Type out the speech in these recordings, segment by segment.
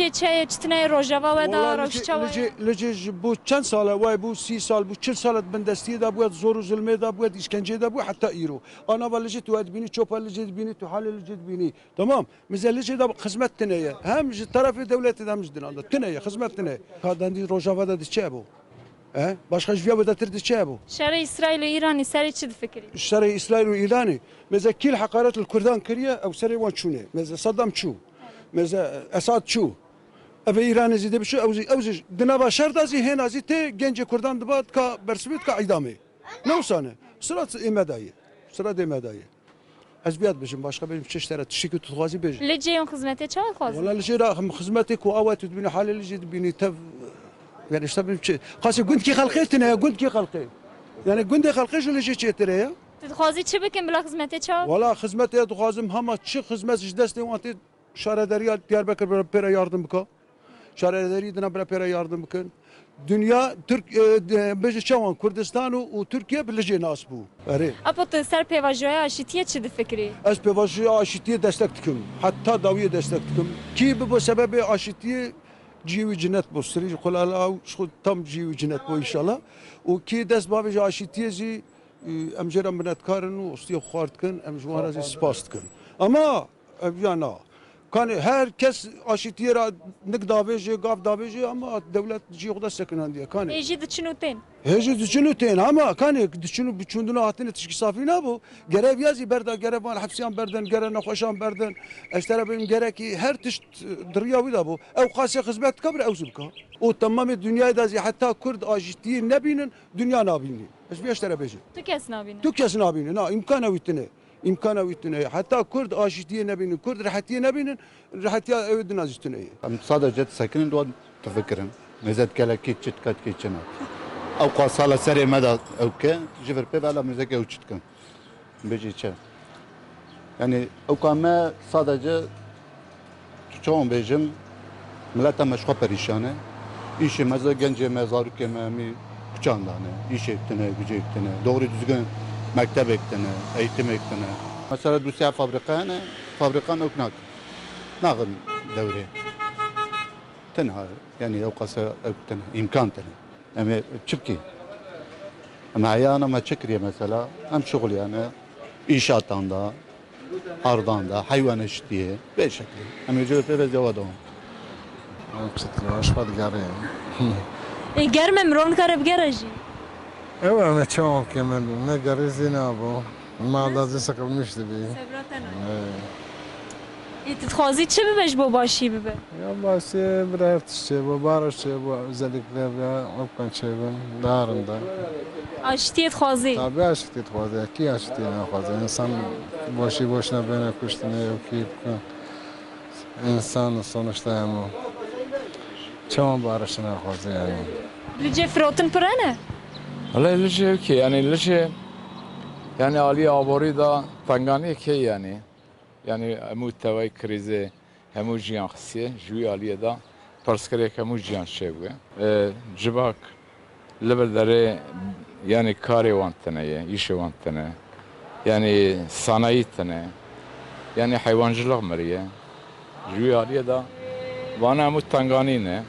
لجه چه چتنه روجاوا و دا روشچاوا لجه بو چند ساله وای بو 30 سال بو 40 سال بندستی دا بود زور و ظلمه دا بود işkence da bu hatta ایرو انا لجه تو بینی چوپا لجه بینی تو حال لجه بینی تمام مثل لجه da hizmet tneye hem tarafı devleti de mizdinan tneye hizmet tneye kadandi rojava da çe bu başka jviya da tirdi çe bu شر اسرائیل و ایرانی سری چی فکری الشرع إسرائيل وإيراني مثل كل حقارات الكردان كريه أو سري وان شونه مثل صدام شو مثل أساد شو أبي إيران زي ده بشو أو زي دنابا شر دازي هنا زي تي جنج كردان دبات كا برسبيت كا إدامي نوسانه سرعة إمداية سرعة إمداية أزبيات بجم باشا بجم تشتري تشيكو تغازي بجم لجه اون خدمته چه خواست والله اللي جرا خدمتك وأوات تبين حال اللي جد بيني تف يعني اشتبه قاسي قلت كي خلقتنا قلت كي خلقي يعني قلت خلقيش ولا شيء ترى تخوازی چی بکن بلا خدمته چه ولا خدمتي دخوازم هما تشي خدمت دستي وانت شارداري Diyarbakır بر pera yardım بك شارداري دنا بر pera yardım بكن dünya Türk بيجي شوان كردستان وتركيا بلجي ناس بو اري اپا تو سر پیواجویا اشیتیه چی فکری از بواجي اشيتي destek تكم حتى داويه destek تكم كي بو سبب اشيتي جيوي جنت بو سري قلالا شو تم جيوي جنت بو ان شاء الله وكي دس بابي اشيتي زي امجرا منتكارن واستي خاردكن امجوار زي سباستكن اما يعني كان herkes aşitiyera nik daveci gav daveci ama devlet ciğda sekin handiye kan ایجی دچنوتین hece düşünüten ama kan düşünü bütündüğünü hatine tişki safina bu gerev yazı berda gerev var hapsiyan berden gerev nakhoşan berden eştera benim gereki her tiş dıryavi da bu ev kase hizmet kabr ev zubka o tamam dünyayı da hatta Kurd aşitiyi ne binin dünya ne binin eş bir eştera beji تو کس نبینه tu kesin abinin ha imkanı vitine imkanı vitine hatta Kurd aşitiyi ne binin Kurd rahatiye ne binin rahatiye ev dinazistine sadece sakinin doğan tefekkirin mezet keleki çitkat keçena او قاصاله سري مدى او كه جفر بي بلا مزك او çitkan بيجي çe yani o kama sadece çoğun bejim millete meşgul perişane işi meze gence mezarı kemami kucağındane iş ettiğine gücü ettiğine doğru düzgün mektep ettiğine eğitim ettiğine mesela Rusya fabrikan oknak nağın devre tenha yani o kasa oktan imkan tenha ama çıkki ama ayağına ma çekriye mesela hem şغل yani inşaatında ardanda hayvan eştiği bir şekilde ama cevap ve cevap بشكل اشفاط قارين گرم مرون کرب گرجی ايوه انا تشون كمان نقر زينابو ما لازم سقف مشتبي تخوازی چه ببش با باشی ببه يا بس برات الشيء وبارش الشيء وزلك ذا وكان شيء دارن دا اشتیت خوازی طبيعي اشتي تخوازي كي اشتي انا خوازي انسان باشي باشنا بين كشتني وكيف انسان sonuçta yani çoğun barışına خوازي yani لجه فروتن پرنه Hala ilişki ki yani ilişki yani Ali Abori da tangani ki yani emu tevay krizi hemu jiyan xsiye jüy Aliye da perskere hemu jiyan şevge cibak lebeldere yani kare vantene işe vantene yani sanayi tane yani hayvancılık meriye jüy Aliye da vana emu tangani ne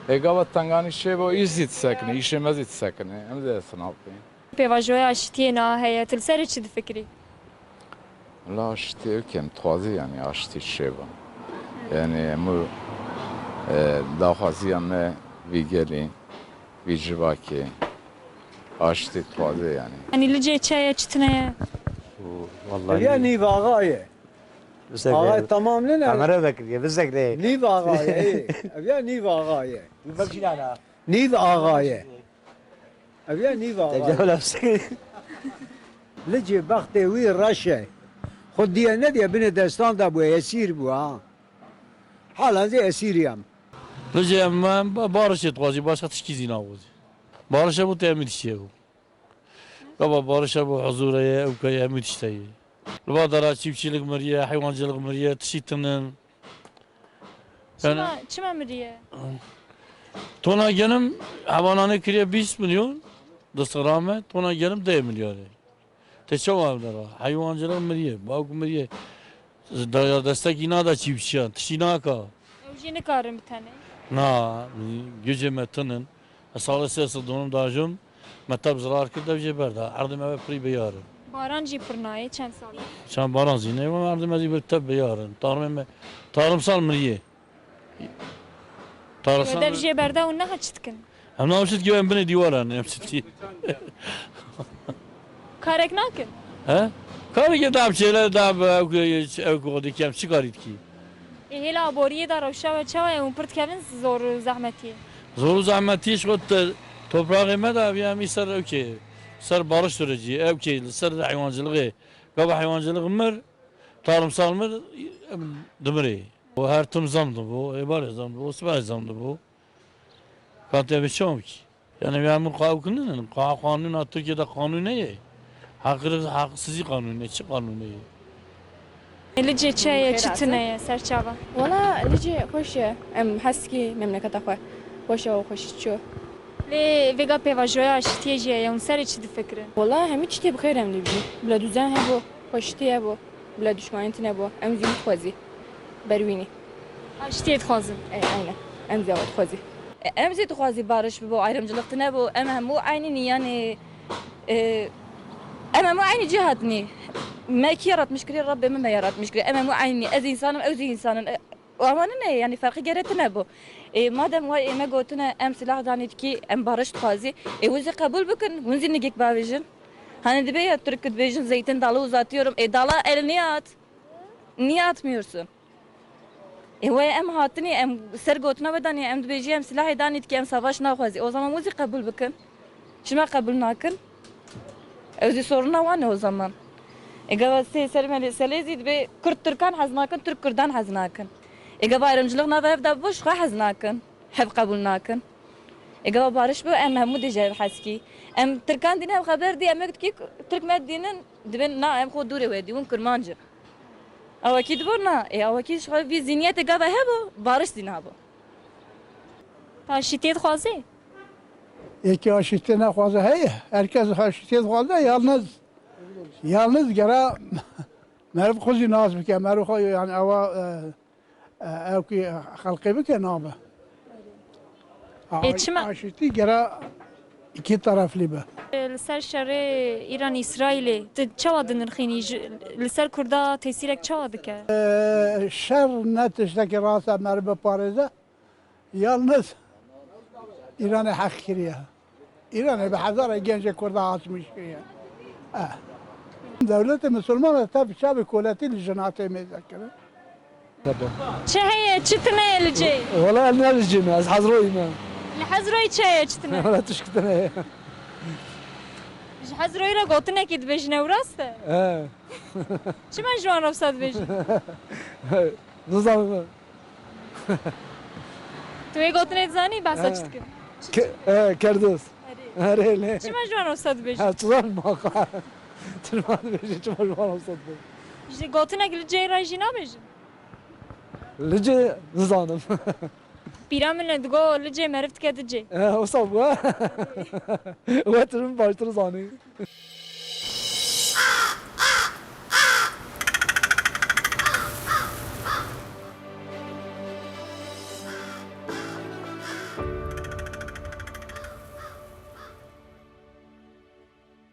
Egavat tangani şey bu izit sakne, işemez it sakne. Hem de sınav be. پیواجویا اشتیه نه هیه تل سری چی فکری La aştı kem taze yani aştı şey bu. Yani mu daha ziyame vigeli vicvaki aştı taze yani. yani لجه چه چتنه والله يا نيف آغاية آغاية تمام لنا عمره بكري بزكري نيف آغاية إيه أبيا نيف آغاية بمشي انا نيف آغاية أبيا نيف آغاية تجاوب نفسك لجي بختي وي رشة خد دي ندي بين دستان دا بو يسير بو ها حالا زي يسير يام Lece ben barış etkici başka tişkizi navuz. Barışa bu temin işi bu. Baba barışa bu huzuraya evkaya müthişteyi. Lubadara çiftçilik meriye, hayvancılık meriye, tişitinin. Yani چما مریه tona gelim havanane kiriye 20 milyon. Dısırame tona gelim 10 milyon. Teço avlara hayvancılık meriye, bağ meriye. Destek ina da çiftçi, tişinaka. Jî nikarin bir tane. Na, gücü metinin. Salı sesi donum dajım. Metab zarar kırdı vece berda. Ardım eve pri beyarın. Baran jî pir nayê çend sal. Çan baran zine ve ardım ezi bir teb beyarın. Tarımsal mriye. Tarımsal. Dev jê berda û neha çi dikin. Hem namşit ki ben beni divaran. Hem siti. Karek nakin. He? Karı ki dab şeyler dab ev kodu kem çıkarıt ki. Hêla aboriyê da rewşa ve çawa ew pir dikevin zor û zehmetiyê. Zoru zahmeti şu toprağı meda bir yani ser okey. Ser barış süreci okey. Ser hayvancılığı. Kaba hayvancılığı mır. Tarımsal mır. Dımri. Bu her tüm zamdı bu. İbare zamdı bu. Süper zamdı bu. Katya bir şey yok ki. Yani ben bu kanunun kanun Türkiye'de kanun ne? Haksızı kanun ne? Çi kanun ne? Li cê çaya çitineye serçava. والله لجي خوش ام حسكي مملكة خوش خوش وخوش شو Lê vêga pêvajoya aşitiyê jî ye ew serê çi difikirin? والله هم تشتي بخير ام لبجي بلا دوزان هبو خوشتي هبو بلا دشمانين هبو ام زين خوزي برويني Aşitiyê dixwazin. اي aynen ام زود خوزي ام زيد خوزي بارش بو ayrımcılıkta ne bu ام همو aynı yani ام همو aynı cihatni ما كي yaratmış kiri Rabbim mi yaratmış kiri ام همو aynı ez insanım öz insanım ama ne yani farkı gerektiğine bu madem var eme gotuna em silah danit ki em barış tazi vuzi kabul bakın vuzi ne gek bavijin hani de ya Türk bejin zeytin dalı uzatıyorum dala elini at niye atmıyorsun ve em hatini em ser gotuna bedani em de beji em silah danit ki em savaş navazi o zaman vuzi kabul bakın şuna kabul nakın vuzi soruna var ne o zaman gavası sermeli selezid be Kürt Türkan haznakın Türk Kürdan haznakın إجا بايرمجلق نافع دا بوش خا حزناكن حب قبولناكن إجا بارش بو أم همو دجا حسكي أم تركان دينا خبر دي أم كي ترك مات دينن دبن نا أم خو دوري ودي ون كرمانجر أو أكيد برنا إيه أو أكيد شغل في زينيات إجا بهبو بارش دينا هبو Aşitiyê dixwazê? Yeki aşitine fazla heye. Herkes aşitiyet fazla yalnız gera merv kuzi naz bike merv yani ava ev ki halkı bike nabe. Çima- Aşiti gera iki taraflı be. Li ser şerê İran İsraîlê çawa dinirxînî li ser Kurda tesîrek çawa dike? Şer ne tişteki rasa merve pareze yalnız İran'ı hak kiriye. İran'ı bir hazara gence Kurda açmış kiriye. Devlet-i Müslüman tabi şabi kuleti li cenat-ı mezekere. Çi heye çi tineye li cê? والله انا الجن از حضروي ما Li hezroyê çeye çi tine? ولا تشكتنا Ji hezroyê re gotinekî dibêjin ew rast e? اه Çima ji wan rewsa dibêjin? نظام Tu vê gotinê dizanî behsa çi dikin? كردوس هريلي Çima ji wan rewsa dibêjin? ها تظن ما قال تلمان بيجي تمر ما وصلت Ji gotinek li cê re jî nabêjin? لجي نظام Pîra min e digo li cê meriv dike di cê. وصل وترم باش ترزاني